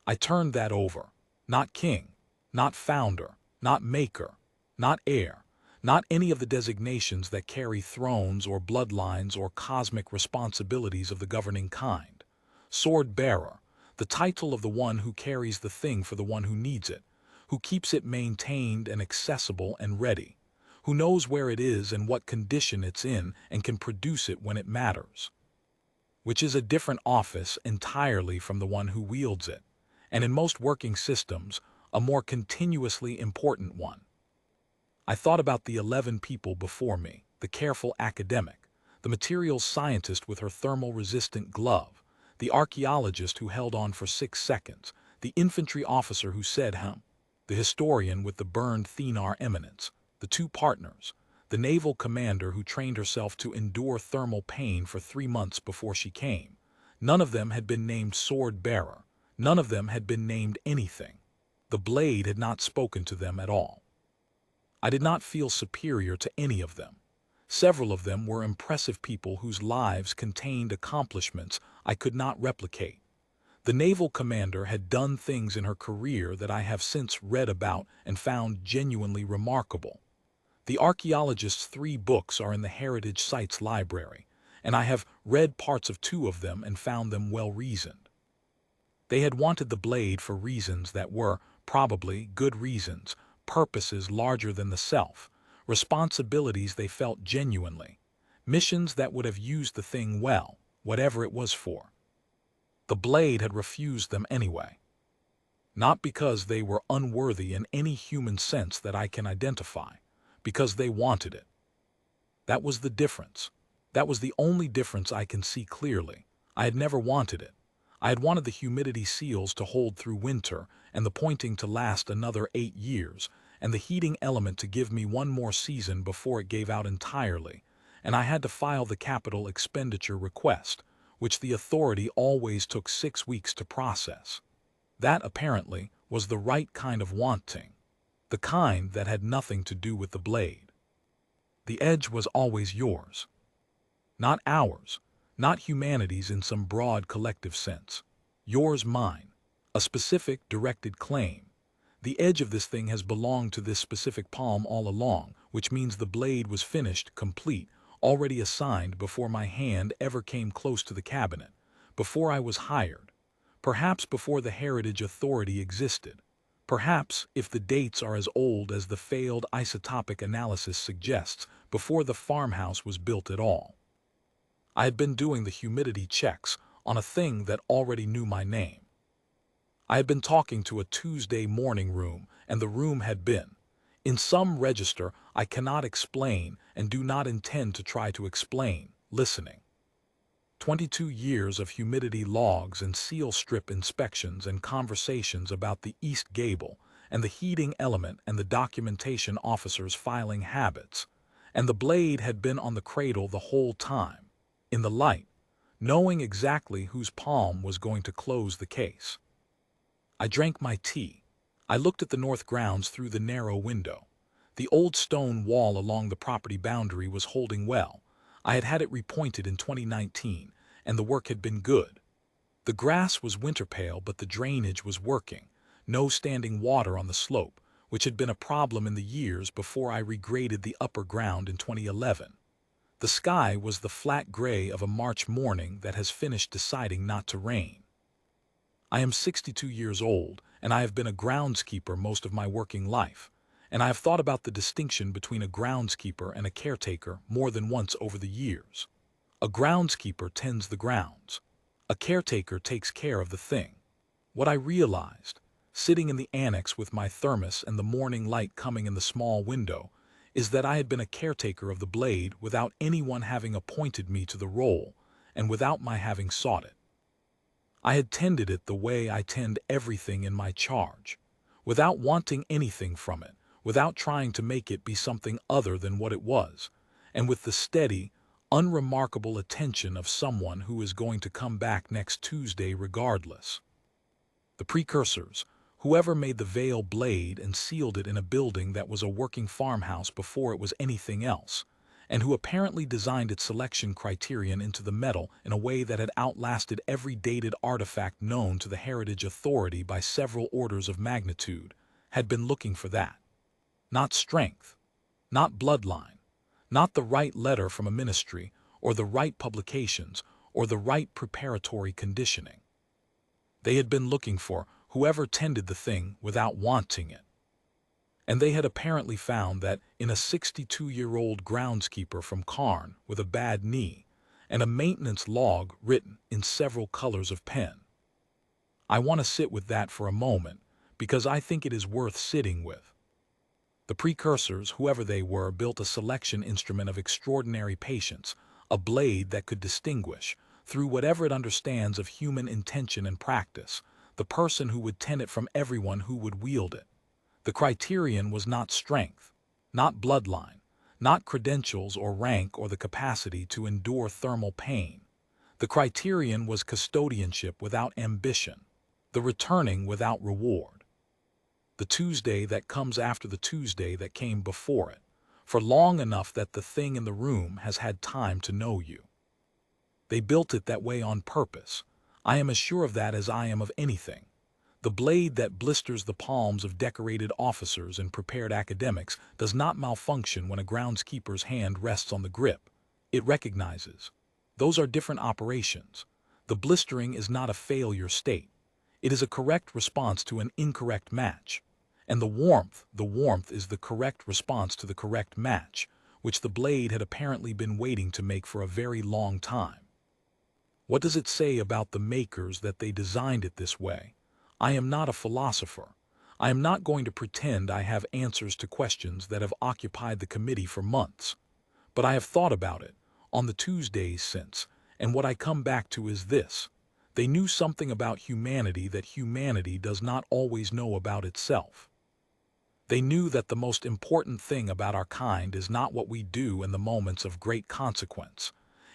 I turned that over. Not king, not founder, not maker, not heir, not any of the designations that carry thrones or bloodlines or cosmic responsibilities of the governing kind. Sword bearer, the title of the one who carries the thing for the one who needs it, who keeps it maintained and accessible and ready, who knows where it is and what condition it's in and can produce it when it matters. Which is a different office entirely from the one who wields it, and in most working systems, a more continuously important one. I thought about the 11 people before me, the careful academic, the materials scientist with her thermal-resistant glove, the archaeologist who held on for 6 seconds, the infantry officer who said, the historian with the burned Thenar eminence, the 2 partners, the naval commander who trained herself to endure thermal pain for 3 months before she came. None of them had been named sword bearer. None of them had been named anything. The blade had not spoken to them at all. I did not feel superior to any of them. Several of them were impressive people whose lives contained accomplishments I could not replicate. The naval commander had done things in her career that I have since read about and found genuinely remarkable. The archaeologist's 3 books are in the Heritage Sites Library, and I have read parts of 2 of them and found them well-reasoned. They had wanted the blade for reasons that were, probably, good reasons, purposes larger than the self, responsibilities they felt genuinely, missions that would have used the thing well, whatever it was for. The blade had refused them anyway. Not because they were unworthy in any human sense that I can identify, because they wanted it. That was the difference. That was the only difference I can see clearly. I had never wanted it. I had wanted the humidity seals to hold through winter and the pointing to last another 8 years, and the heating element to give me 1 more season before it gave out entirely, and I had to file the capital expenditure request, which the authority always took 6 weeks to process. That, apparently, was the right kind of wanting, the kind that had nothing to do with the blade. The edge was always yours. Not ours, not humanity's in some broad collective sense. Yours, mine, a specific, directed claim. The edge of this thing has belonged to this specific palm all along, which means the blade was finished, complete, already assigned before my hand ever came close to the cabinet, before I was hired, perhaps before the Heritage Authority existed, perhaps, if the dates are as old as the failed isotopic analysis suggests, before the farmhouse was built at all. I had been doing the humidity checks on a thing that already knew my name. I had been talking to a Tuesday morning room, and the room had been, in some register I cannot explain and do not intend to try to explain, listening. 22 years of humidity logs and seal strip inspections and conversations about the east gable and the heating element and the documentation officer's filing habits, and the blade had been on the cradle the whole time, in the light, knowing exactly whose palm was going to close the case. I drank my tea. I looked at the north grounds through the narrow window. The old stone wall along the property boundary was holding well. I had had it repointed in 2019, and the work had been good. The grass was winter pale, but the drainage was working. No standing water on the slope, which had been a problem in the years before I regraded the upper ground in 2011. The sky was the flat gray of a March morning that has finished deciding not to rain. I am 62 years old, and I have been a groundskeeper most of my working life, and I have thought about the distinction between a groundskeeper and a caretaker more than once over the years. A groundskeeper tends the grounds. A caretaker takes care of the thing. What I realized, sitting in the annex with my thermos and the morning light coming in the small window, is that I had been a caretaker of the blade without anyone having appointed me to the role, and without my having sought it. I had tended it the way I tend everything in my charge, without wanting anything from it, without trying to make it be something other than what it was, and with the steady, unremarkable attention of someone who is going to come back next Tuesday regardless. The precursors, whoever made the Vael Blade and sealed it in a building that was a working farmhouse before it was anything else, and who apparently designed its selection criterion into the metal in a way that had outlasted every dated artifact known to the Heritage Authority by several orders of magnitude, had been looking for that. Not strength, not bloodline, not the right letter from a ministry, or the right publications, or the right preparatory conditioning. They had been looking for whoever tended the thing without wanting it. And they had apparently found that in a 62-year-old groundskeeper from Karn with a bad knee, and a maintenance log written in several colors of pen. I want to sit with that for a moment, because I think it is worth sitting with. The precursors, whoever they were, built a selection instrument of extraordinary patience, a blade that could distinguish, through whatever it understands of human intention and practice, the person who would tend it from everyone who would wield it. The criterion was not strength, not bloodline, not credentials or rank or the capacity to endure thermal pain. The criterion was custodianship without ambition, the returning without reward. The Tuesday that comes after the Tuesday that came before it, for long enough that the thing in the room has had time to know you. They built it that way on purpose. I am as sure of that as I am of anything. The blade that blisters the palms of decorated officers and prepared academics does not malfunction when a groundskeeper's hand rests on the grip. It recognizes. Those are different operations. The blistering is not a failure state. It is a correct response to an incorrect match. And the warmth is the correct response to the correct match, which the blade had apparently been waiting to make for a very long time. What does it say about the makers that they designed it this way? I am not a philosopher. I am not going to pretend I have answers to questions that have occupied the committee for months. But I have thought about it, on the Tuesdays since, and what I come back to is this. They knew something about humanity that humanity does not always know about itself. They knew that the most important thing about our kind is not what we do in the moments of great consequence.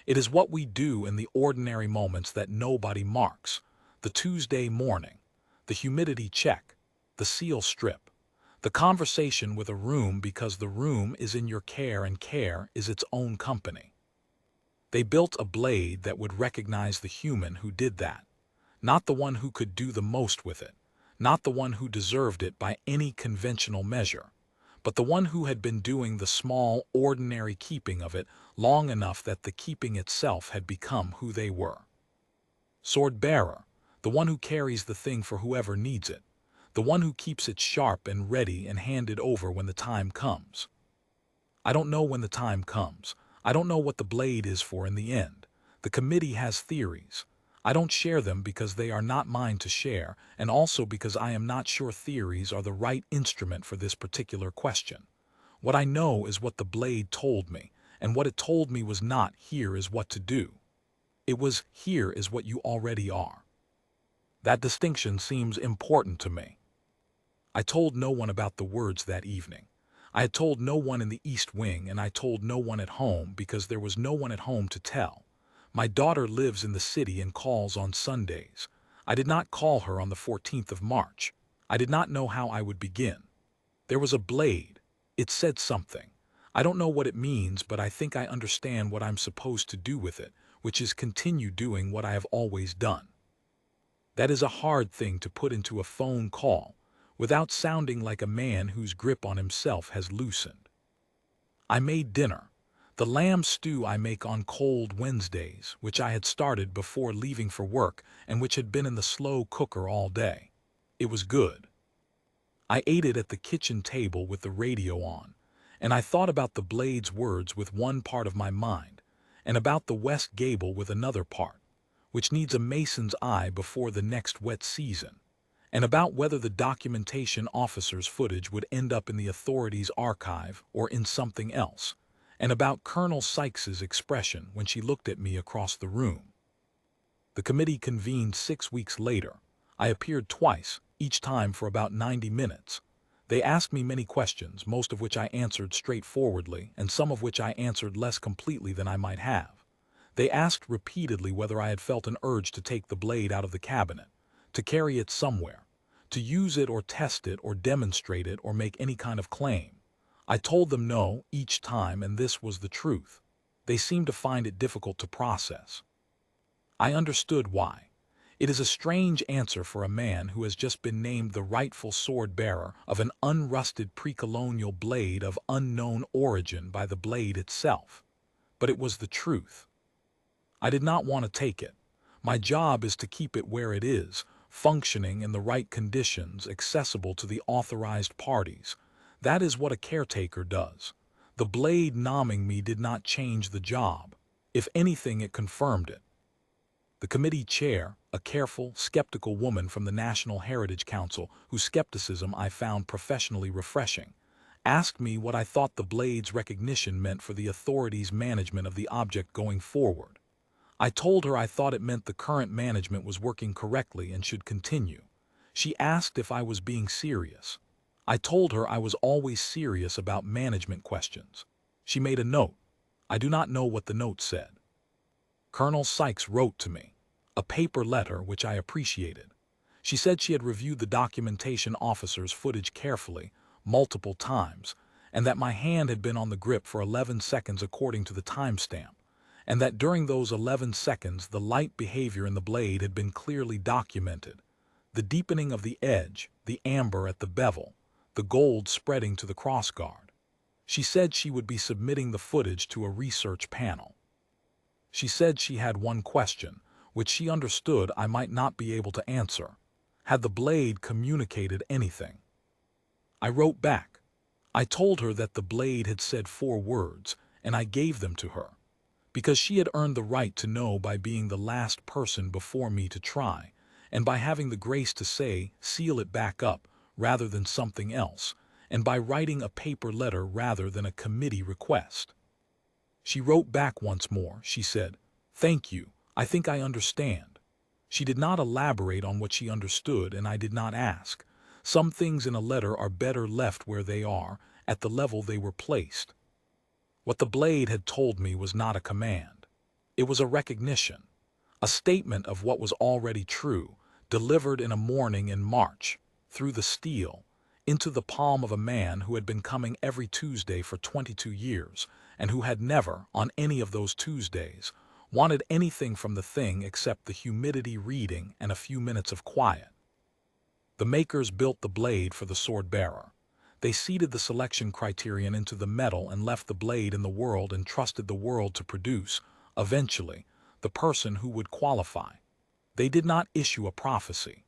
It is what we do in the ordinary moments that nobody marks. The Tuesday morning, the humidity check, the seal strip, the conversation with a room because the room is in your care and care is its own company. They built a blade that would recognize the human who did that, not the one who could do the most with it, not the one who deserved it by any conventional measure, but the one who had been doing the small, ordinary keeping of it long enough that the keeping itself had become who they were. Sword-bearer, the one who carries the thing for whoever needs it, the one who keeps it sharp and ready and handed over when the time comes. I don't know when the time comes. I don't know what the blade is for in the end. The committee has theories. I don't share them because they are not mine to share, and also because I am not sure theories are the right instrument for this particular question. What I know is what the blade told me, and what it told me was not, here is what to do. It was, here is what you already are. That distinction seems important to me. I told no one about the words that evening. I had told no one in the East Wing, and I told no one at home because there was no one at home to tell. My daughter lives in the city and calls on Sundays. I did not call her on the 14th of March. I did not know how I would begin. There was a blade. It said something. I don't know what it means, but I think I understand what I'm supposed to do with it, which is continue doing what I have always done. That is a hard thing to put into a phone call, without sounding like a man whose grip on himself has loosened. I made dinner. The lamb stew I make on cold Wednesdays, which I had started before leaving for work and which had been in the slow cooker all day. It was good. I ate it at the kitchen table with the radio on, and I thought about the blade's words with one part of my mind, and about the west gable with another part, which needs a mason's eye before the next wet season, and about whether the documentation officer's footage would end up in the authorities' archive or in something else, and about Colonel Sykes's expression when she looked at me across the room. The committee convened 6 weeks later. I appeared twice, each time for about 90 minutes. They asked me many questions, most of which I answered straightforwardly, and some of which I answered less completely than I might have. They asked repeatedly whether I had felt an urge to take the blade out of the cabinet, to carry it somewhere, to use it or test it or demonstrate it or make any kind of claim. I told them no each time, and this was the truth. They seemed to find it difficult to process. I understood why. It is a strange answer for a man who has just been named the rightful sword-bearer of an unrusted pre-colonial blade of unknown origin by the blade itself. But it was the truth. I did not want to take it. My job is to keep it where it is, functioning in the right conditions, accessible to the authorized parties. That is what a caretaker does. The blade nomming me did not change the job. If anything, it confirmed it. The committee chair, a careful, skeptical woman from the National Heritage Council, whose skepticism I found professionally refreshing, asked me what I thought the blade's recognition meant for the authorities' management of the object going forward. I told her I thought it meant the current management was working correctly and should continue. She asked if I was being serious. I told her I was always serious about management questions. She made a note. I do not know what the note said. Colonel Sykes wrote to me, a paper letter which I appreciated. She said she had reviewed the documentation officer's footage carefully, multiple times, and that my hand had been on the grip for 11 seconds according to the timestamp, and that during those 11 seconds the light behavior in the blade had been clearly documented. The deepening of the edge, the amber at the bevel, the gold spreading to the crossguard. She said she would be submitting the footage to a research panel. She said she had one question, which she understood I might not be able to answer. Had the blade communicated anything? I wrote back. I told her that the blade had said 4 words, and I gave them to her, because she had earned the right to know by being the last person before me to try, and by having the grace to say, seal it back up, rather than something else, and by writing a paper letter rather than a committee request. She wrote back once more. She said, "Thank you, I think I understand." She did not elaborate on what she understood, and I did not ask. Some things in a letter are better left where they are, at the level they were placed. What the blade had told me was not a command. It was a recognition, a statement of what was already true, delivered in a morning in March, through the steel, into the palm of a man who had been coming every Tuesday for 22 years, and who had never, on any of those Tuesdays, wanted anything from the thing except the humidity reading and a few minutes of quiet. The makers built the blade for the sword-bearer. They seeded the selection criterion into the metal and left the blade in the world and trusted the world to produce, eventually, the person who would qualify. They did not issue a prophecy.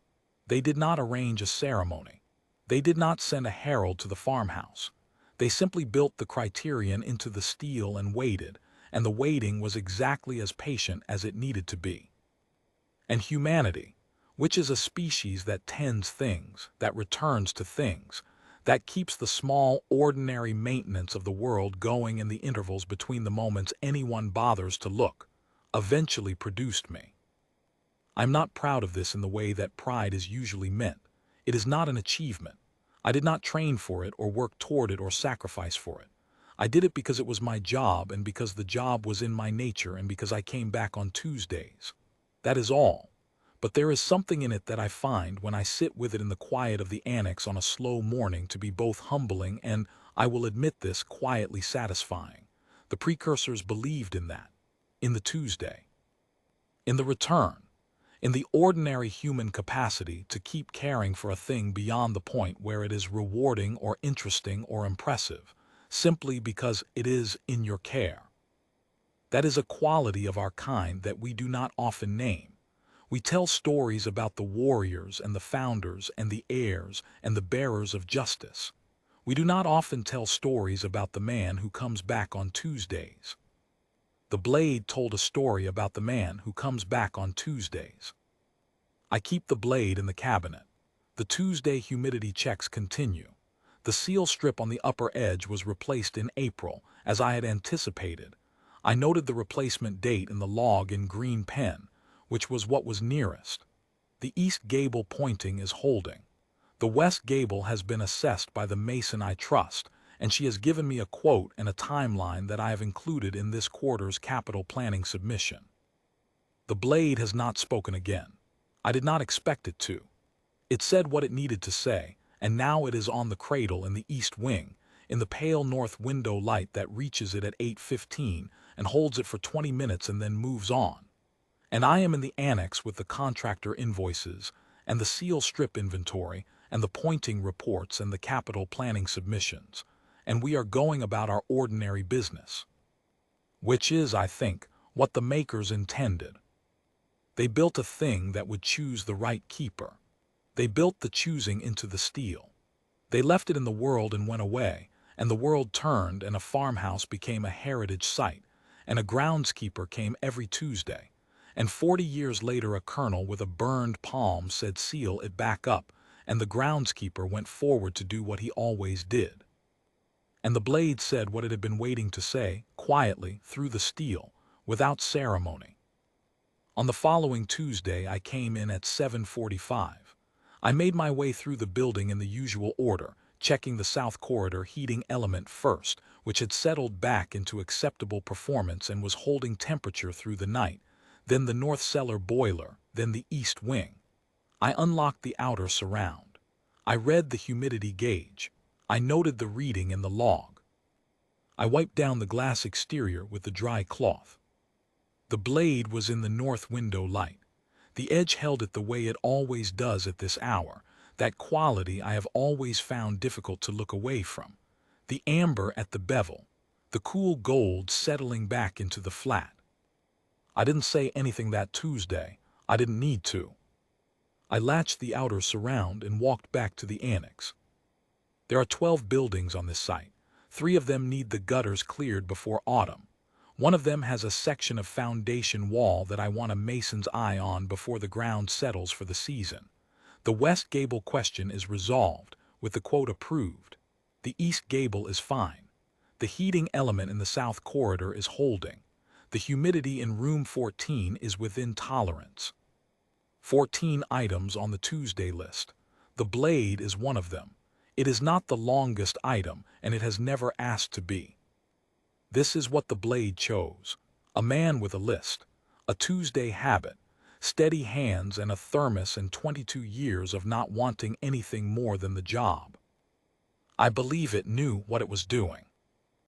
They did not arrange a ceremony. They did not send a herald to the farmhouse. They simply built the criterion into the steel and waited, and the waiting was exactly as patient as it needed to be. And humanity, which is a species that tends things, that returns to things, that keeps the small, ordinary maintenance of the world going in the intervals between the moments anyone bothers to look, eventually produced me. I'm not proud of this in the way that pride is usually meant. It is not an achievement. I did not train for it or work toward it or sacrifice for it. I did it because it was my job and because the job was in my nature and because I came back on Tuesdays. That is all. But there is something in it that I find when I sit with it in the quiet of the annex on a slow morning to be both humbling and, I will admit this, quietly satisfying. The precursors believed in that, in the Tuesday, in the return, in the ordinary human capacity to keep caring for a thing beyond the point where it is rewarding or interesting or impressive, simply because it is in your care. That is a quality of our kind that we do not often name. We tell stories about the warriors and the founders and the heirs and the bearers of justice. We do not often tell stories about the man who comes back on Tuesdays. The blade told a story about the man who comes back on Tuesdays. I keep the blade in the cabinet. The Tuesday humidity checks continue. The seal strip on the upper edge was replaced in April, as I had anticipated. I noted the replacement date in the log in green pen, which was what was nearest. The east gable pointing is holding. The west gable has been assessed by the mason I trust, and she has given me a quote and a timeline that I have included in this quarter's capital planning submission. The blade has not spoken again. I did not expect it to. It said what it needed to say, and now it is on the cradle in the east wing, in the pale north window light that reaches it at 8:15 and holds it for 20 minutes and then moves on. And I am in the annex with the contractor invoices and the seal strip inventory and the pointing reports and the capital planning submissions, and we are going about our ordinary business. Which is, I think, what the makers intended. They built a thing that would choose the right keeper. They built the choosing into the steel. They left it in the world and went away, and the world turned and a farmhouse became a heritage site, and a groundskeeper came every Tuesday, and 40 years later a colonel with a burned palm said seal it back up, and the groundskeeper went forward to do what he always did. And the blade said what it had been waiting to say, quietly, through the steel, without ceremony. On the following Tuesday I came in at 7:45. I made my way through the building in the usual order, checking the south corridor heating element first, which had settled back into acceptable performance and was holding temperature through the night, then the north cellar boiler, then the east wing. I unlocked the outer surround. I read the humidity gauge. I noted the reading in the log. I wiped down the glass exterior with the dry cloth. The blade was in the north window light. The edge held it the way it always does at this hour, that quality I have always found difficult to look away from. The amber at the bevel, the cool gold settling back into the flat. I didn't say anything that Tuesday. I didn't need to. I latched the outer surround and walked back to the annex. There are 12 buildings on this site. 3 of them need the gutters cleared before autumn. One of them has a section of foundation wall that I want a mason's eye on before the ground settles for the season. The west gable question is resolved, with the quote approved. The east gable is fine. The heating element in the south corridor is holding. The humidity in room 14 is within tolerance. 14 items on the Tuesday list. The blade is one of them. It is not the longest item, and it has never asked to be. This is what the blade chose. A man with a list, a Tuesday habit, steady hands and a thermos and 22 years of not wanting anything more than the job. I believe it knew what it was doing.